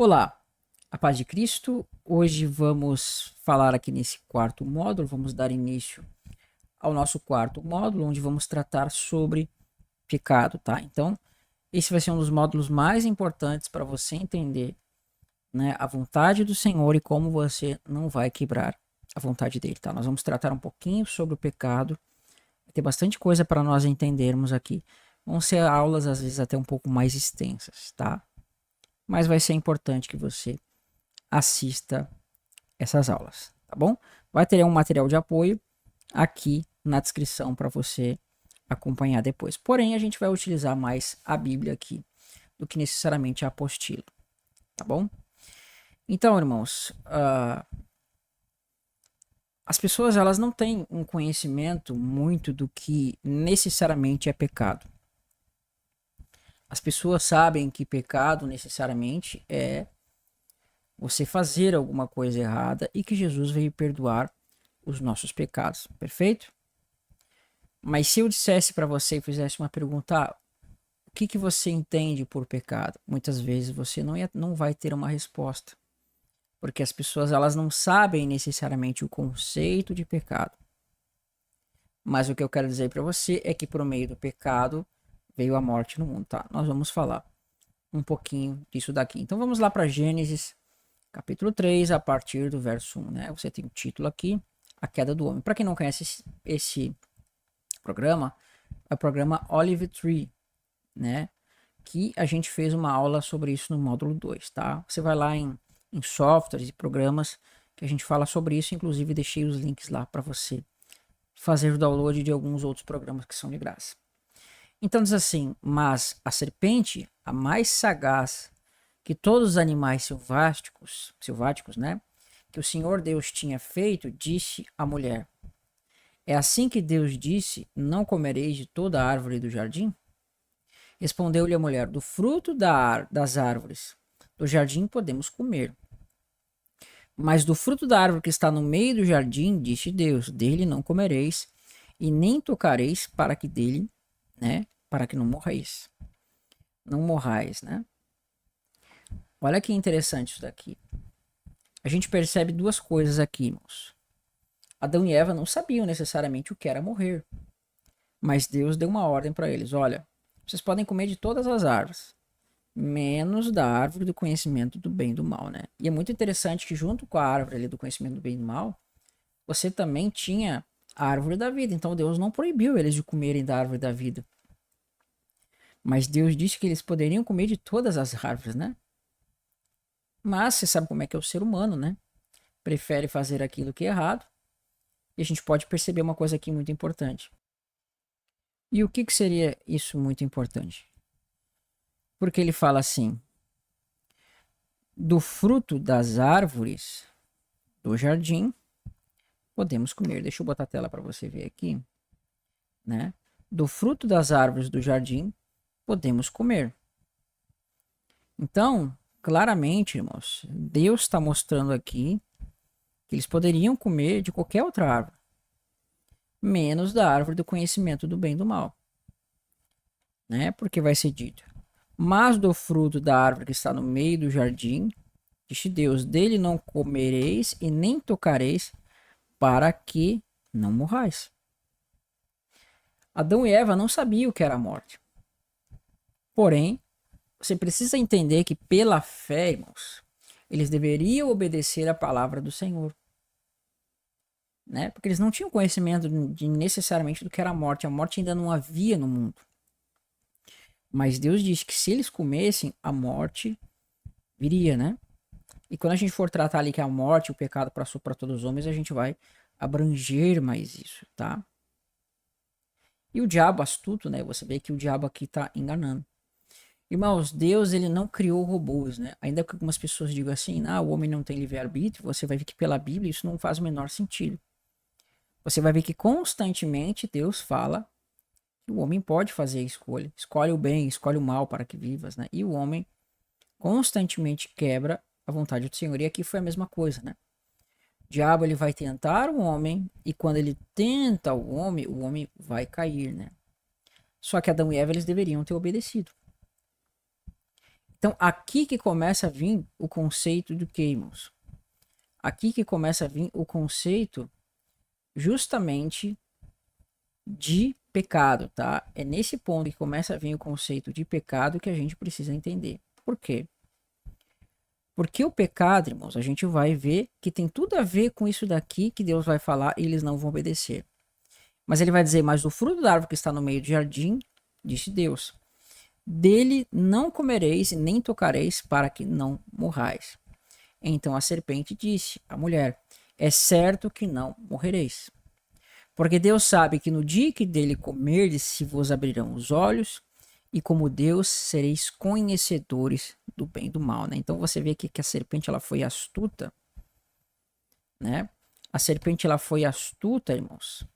Olá, a paz de Cristo. Hoje vamos falar aqui nesse quarto módulo, vamos dar início ao nosso quarto módulo, onde vamos tratar sobre pecado, tá? Então, esse vai ser um dos módulos mais importantes para você entender, né, a vontade do Senhor e como você não vai quebrar a vontade dele, tá? Nós vamos tratar um pouquinho sobre o pecado, vai ter bastante coisa para nós entendermos aqui. Vão ser aulas, às vezes, até um pouco mais extensas, tá? Mas vai ser importante que você assista essas aulas, tá bom? Vai ter um material de apoio aqui na descrição para você acompanhar depois. Porém, a gente vai utilizar mais a Bíblia aqui do que necessariamente a apostila, tá bom? Então, irmãos, as pessoas elas não têm um conhecimento muito do que necessariamente é pecado. As pessoas sabem que pecado necessariamente é você fazer alguma coisa errada e que Jesus veio perdoar os nossos pecados, perfeito? Mas se eu dissesse para você e fizesse uma pergunta, o que você entende por pecado? Muitas vezes você não vai ter uma resposta, porque as pessoas elas não sabem necessariamente o conceito de pecado. Mas o que eu quero dizer para você é que por meio do pecado veio a morte no mundo, tá? Nós vamos falar um pouquinho disso daqui. Então vamos lá para Gênesis, capítulo 3, a partir do verso 1, né? Você tem o título aqui, a queda do homem. Para quem não conhece esse programa, é o programa Olive Tree, né? Que a gente fez uma aula sobre isso no módulo 2, tá? Você vai lá em softwares e programas que a gente fala sobre isso, inclusive deixei os links lá para você fazer o download de alguns outros programas que são de graça. Então diz assim: mas a serpente, a mais sagaz que todos os animais selváticos, né? Que o Senhor Deus tinha feito, disse à mulher: é assim que Deus disse: não comereis de toda a árvore do jardim? Respondeu-lhe a mulher: do fruto das árvores do jardim podemos comer. Mas do fruto da árvore que está no meio do jardim, disse Deus: dele não comereis, e nem tocareis, para que dele, né? Para que não morrais. Não morrais, né? Olha que interessante isso daqui. A gente percebe duas coisas aqui, irmãos. Adão e Eva não sabiam necessariamente o que era morrer. Mas Deus deu uma ordem para eles: olha, vocês podem comer de todas as árvores, menos da árvore do conhecimento do bem e do mal, né? E é muito interessante que junto com a árvore ali do conhecimento do bem e do mal, você também tinha a árvore da vida. Então Deus não proibiu eles de comerem da árvore da vida. Mas Deus disse que eles poderiam comer de todas as árvores, né? Mas você sabe como é que é o ser humano, né? Prefere fazer aquilo que é errado. E a gente pode perceber uma coisa aqui muito importante. E o que seria isso muito importante? Porque ele fala assim: do fruto das árvores do jardim podemos comer. Deixa eu botar a tela para você ver aqui, né? Do fruto das árvores do jardim podemos comer. Então, claramente, irmãos, Deus está mostrando aqui que eles poderiam comer de qualquer outra árvore, menos da árvore do conhecimento do bem e do mal, né? Porque vai ser dito: mas do fruto da árvore que está no meio do jardim, disse Deus: dele não comereis e nem tocareis, para que não morrais. Adão e Eva não sabiam o que era a morte. Porém, você precisa entender que pela fé, irmãos, eles deveriam obedecer a palavra do Senhor, né? Porque eles não tinham conhecimento de necessariamente do que era a morte. A morte ainda não havia no mundo. Mas Deus disse que se eles comessem, a morte viria, né? E quando a gente for tratar ali que a morte, o pecado passou para todos os homens, a gente vai abranger mais isso, tá? E o diabo astuto, né? Você vê que o diabo aqui tá enganando. Irmãos, Deus ele não criou robôs, né? Ainda que algumas pessoas digam assim: ah, o homem não tem livre-arbítrio, você vai ver que pela Bíblia isso não faz o menor sentido. Você vai ver que constantemente Deus fala que o homem pode fazer a escolha. Escolhe o bem, escolhe o mal para que vivas, né? E o homem constantemente quebra a vontade do Senhor. E aqui foi a mesma coisa, né? O diabo ele vai tentar o homem, e quando ele tenta o homem vai cair, né? Só que Adão e Eva eles deveriam ter obedecido. Então, aqui que começa a vir o conceito do que, irmãos? Aqui que começa a vir o conceito justamente de pecado, tá? É nesse ponto que começa a vir o conceito de pecado que a gente precisa entender. Por quê? Porque o pecado, irmãos, a gente vai ver que tem tudo a ver com isso daqui que Deus vai falar e eles não vão obedecer. Mas ele vai dizer, mas do fruto da árvore que está no meio do jardim, disse Deus, dele não comereis nem tocareis para que não morrais. Então a serpente disse à mulher, é certo que não morrereis. Porque Deus sabe que no dia que dele comerdes, se vos abrirão os olhos, e como Deus sereis conhecedores do bem e do mal, né? Então você vê aqui que a serpente ela foi astuta, né? A serpente ela foi astuta, irmãos.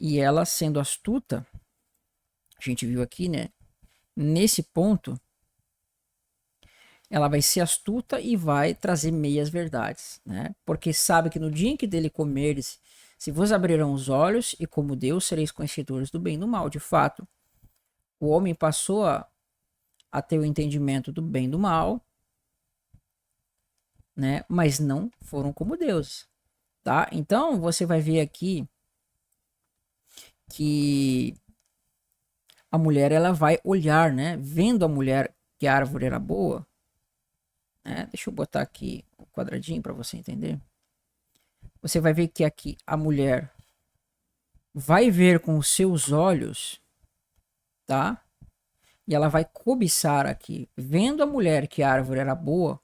E ela sendo astuta, a gente viu aqui, né? Nesse ponto, ela vai ser astuta e vai trazer meias verdades, né? Porque sabe que no dia em que dele comerdes, se vos abrirão os olhos, e como Deus sereis conhecedores do bem e do mal. De fato, o homem passou a ter o entendimento do bem e do mal, né? Mas não foram como Deus, tá? Então, você vai ver aqui que a mulher, ela vai olhar, né? Vendo a mulher que a árvore era boa, né? Deixa eu botar aqui o quadradinho para você entender. Você vai ver que aqui a mulher vai ver com os seus olhos, tá? E ela vai cobiçar aqui, vendo a mulher que a árvore era boa,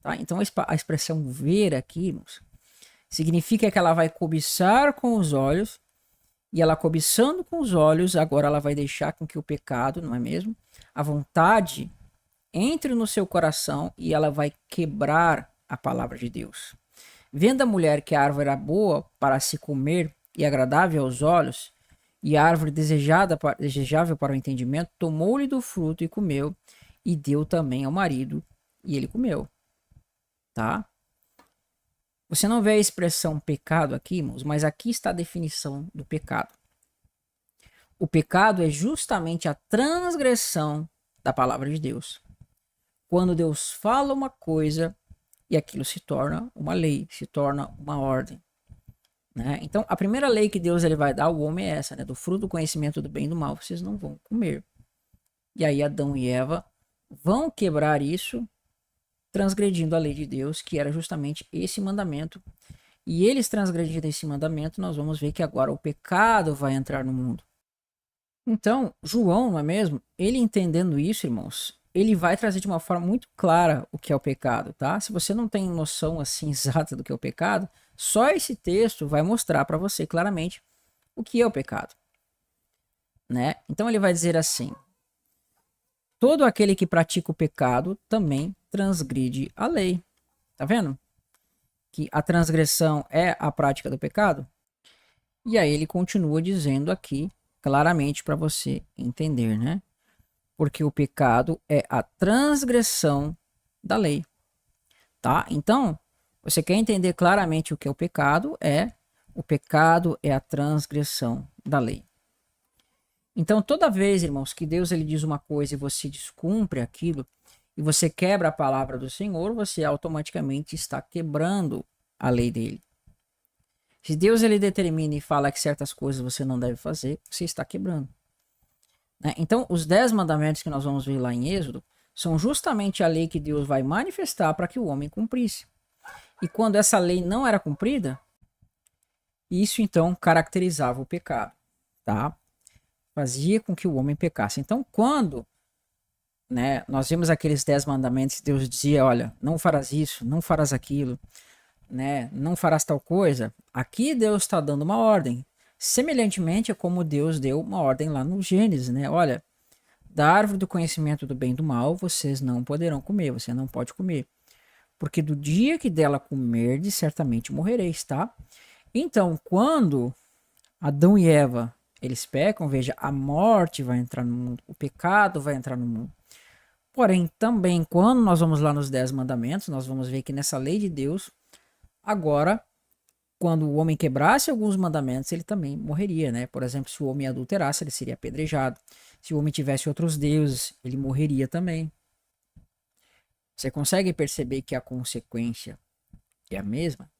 tá? Então a expressão ver aqui significa que ela vai cobiçar com os olhos, e ela cobiçando com os olhos, agora ela vai deixar com que o pecado, não é mesmo? A vontade entre no seu coração e ela vai quebrar a palavra de Deus. Vendo a mulher que a árvore era boa para se comer e agradável aos olhos, e a árvore desejável para o entendimento, tomou-lhe do fruto e comeu, e deu também ao marido, e ele comeu. Tá? Você não vê a expressão pecado aqui, irmãos, mas aqui está a definição do pecado. O pecado é justamente a transgressão da palavra de Deus. Quando Deus fala uma coisa e aquilo se torna uma lei, se torna uma ordem. Né? Então, a primeira lei que Deus ele vai dar ao homem é essa, né? Do fruto do conhecimento do bem e do mal, vocês não vão comer. E aí Adão e Eva vão quebrar isso, transgredindo a lei de Deus, que era justamente esse mandamento. E eles transgredindo esse mandamento, nós vamos ver que agora o pecado vai entrar no mundo. Então, João, não é mesmo? Ele entendendo isso, irmãos, ele vai trazer de uma forma muito clara o que é o pecado, tá? Se você não tem noção assim exata do que é o pecado, só esse texto vai mostrar para você claramente o que é o pecado, né? Então ele vai dizer assim: todo aquele que pratica o pecado também transgride a lei. Tá vendo? Que a transgressão é a prática do pecado? E aí ele continua dizendo aqui claramente para você entender, né? Porque o pecado é a transgressão da lei, tá? Então, você quer entender claramente o que é o pecado? O pecado é a transgressão da lei. Então, toda vez, irmãos, que Deus ele diz uma coisa e você descumpre aquilo, e você quebra a palavra do Senhor, você automaticamente está quebrando a lei dele. Se Deus ele determina e fala que certas coisas você não deve fazer, você está quebrando. Né? Então, os 10 mandamentos que nós vamos ver lá em Êxodo são justamente a lei que Deus vai manifestar para que o homem cumprisse. E quando essa lei não era cumprida, isso então caracterizava o pecado, tá? Fazia com que o homem pecasse. Então, quando, né, nós vemos aqueles 10 mandamentos, Deus dizia, olha, não farás isso, não farás aquilo, né, não farás tal coisa, aqui Deus está dando uma ordem. Semelhantemente a como Deus deu uma ordem lá no Gênesis, né? Olha, da árvore do conhecimento do bem e do mal, vocês não poderão comer, você não pode comer. Porque do dia que dela comerdes, certamente morrereis, tá? Então, quando Adão e Eva, eles pecam, veja, a morte vai entrar no mundo, o pecado vai entrar no mundo. Porém, também, quando nós vamos lá nos 10 mandamentos, nós vamos ver que nessa lei de Deus, agora, quando o homem quebrasse alguns mandamentos, ele também morreria, né? Por exemplo, se o homem adulterasse, ele seria apedrejado. Se o homem tivesse outros deuses, ele morreria também. Você consegue perceber que a consequência é a mesma,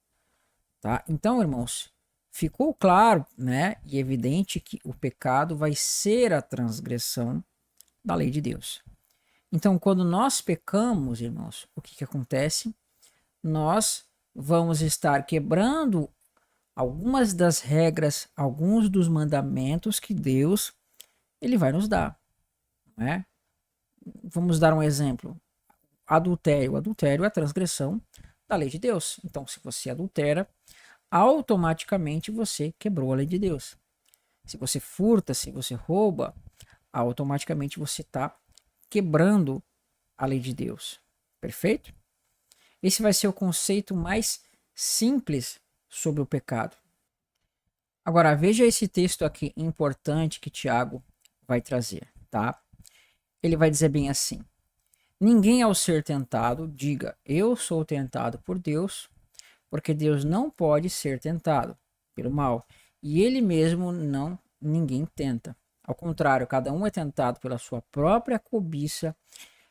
tá? Então, irmãos, ficou claro, né, e evidente que o pecado vai ser a transgressão da lei de Deus. Então, quando nós pecamos, irmãos, o que acontece? Nós vamos estar quebrando algumas das regras, alguns dos mandamentos que Deus ele vai nos dar, né? Vamos dar um exemplo. Adultério. Adultério é a transgressão da lei de Deus. Então, se você adultera, automaticamente você quebrou a lei de Deus. Se você furta, se você rouba, automaticamente você está quebrando a lei de Deus. Perfeito? Esse vai ser o conceito mais simples sobre o pecado. Agora, veja esse texto aqui importante que Tiago vai trazer, tá? Ele vai dizer bem assim: ninguém ao ser tentado diga, eu sou tentado por Deus, porque Deus não pode ser tentado pelo mal, e ele mesmo não ninguém tenta. Ao contrário, cada um é tentado pela sua própria cobiça,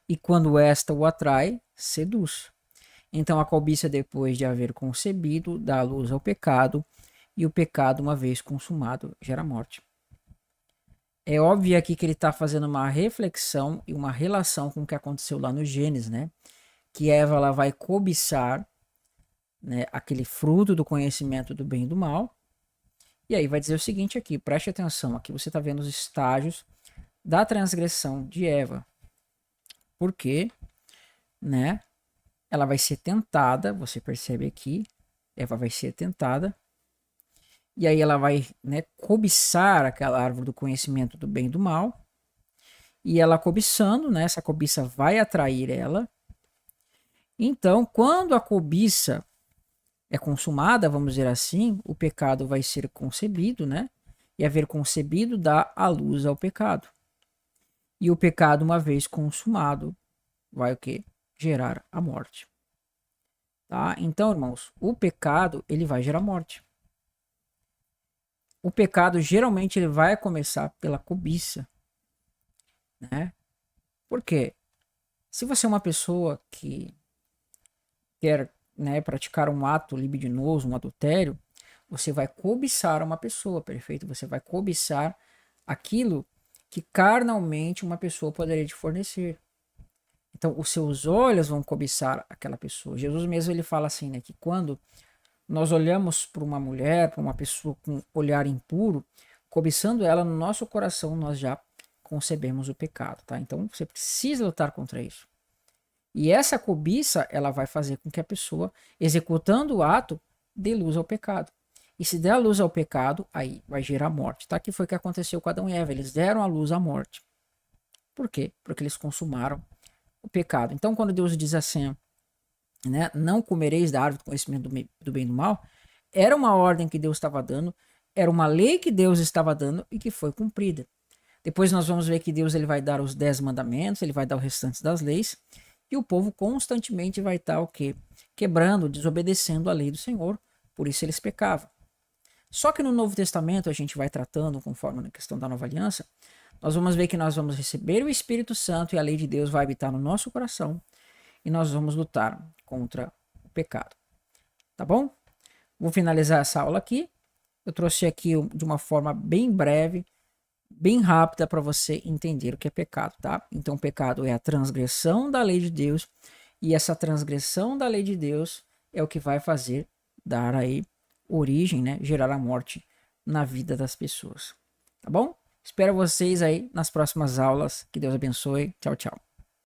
e quando esta o atrai, seduz. Então a cobiça, depois de haver concebido, dá luz ao pecado, e o pecado, uma vez consumado, gera morte. É óbvio aqui que ele está fazendo uma reflexão e uma relação com o que aconteceu lá no Gênesis, né? Que Eva ela vai cobiçar, né, aquele fruto do conhecimento do bem e do mal. E aí vai dizer o seguinte aqui, preste atenção, aqui você está vendo os estágios da transgressão de Eva. Porque, né? Ela vai ser tentada, você percebe aqui, Eva vai ser tentada, e aí ela vai, né, cobiçar aquela árvore do conhecimento do bem e do mal, e ela cobiçando, né, essa cobiça vai atrair ela. Então, quando a cobiça é consumada, vamos dizer assim, o pecado vai ser concebido, né, e haver concebido dá a luz ao pecado. E o pecado, uma vez consumado, vai o quê? Gerar a morte. Tá? Então, irmãos, o pecado ele vai gerar morte. O pecado geralmente ele vai começar pela cobiça, né? Por quê? Se você é uma pessoa que quer, né, praticar um ato libidinoso, um adultério, você vai cobiçar uma pessoa, perfeito? Você vai cobiçar aquilo que carnalmente uma pessoa poderia te fornecer. Então, os seus olhos vão cobiçar aquela pessoa. Jesus mesmo ele fala assim, né, que quando nós olhamos para uma mulher, para uma pessoa com olhar impuro, cobiçando ela no nosso coração, nós já concebemos o pecado, tá? Então, você precisa lutar contra isso. E essa cobiça, ela vai fazer com que a pessoa, executando o ato, dê luz ao pecado. E se der a luz ao pecado, aí vai gerar morte, tá? Que foi o que aconteceu com Adão e Eva. Eles deram a luz à morte. Por quê? Porque eles consumaram o pecado. Então, quando Deus diz assim, né, não comereis da árvore do conhecimento do bem e do mal, era uma ordem que Deus estava dando, era uma lei que Deus estava dando e que foi cumprida. Depois nós vamos ver que Deus ele vai dar os 10 mandamentos, ele vai dar o restante das leis, e o povo constantemente vai estar o quê? Quebrando, desobedecendo a lei do Senhor, por isso eles pecavam. Só que no Novo Testamento a gente vai tratando, conforme na questão da Nova Aliança, nós vamos ver que nós vamos receber o Espírito Santo e a lei de Deus vai habitar no nosso coração e nós vamos lutar contra o pecado. Tá bom? Vou finalizar essa aula aqui. Eu trouxe aqui de uma forma bem breve, bem rápida para você entender o que é pecado, tá? Então, pecado é a transgressão da lei de Deus e essa transgressão da lei de Deus é o que vai fazer dar aí origem, né? Gerar a morte na vida das pessoas. Tá bom? Espero vocês aí nas próximas aulas. Que Deus abençoe. Tchau, tchau.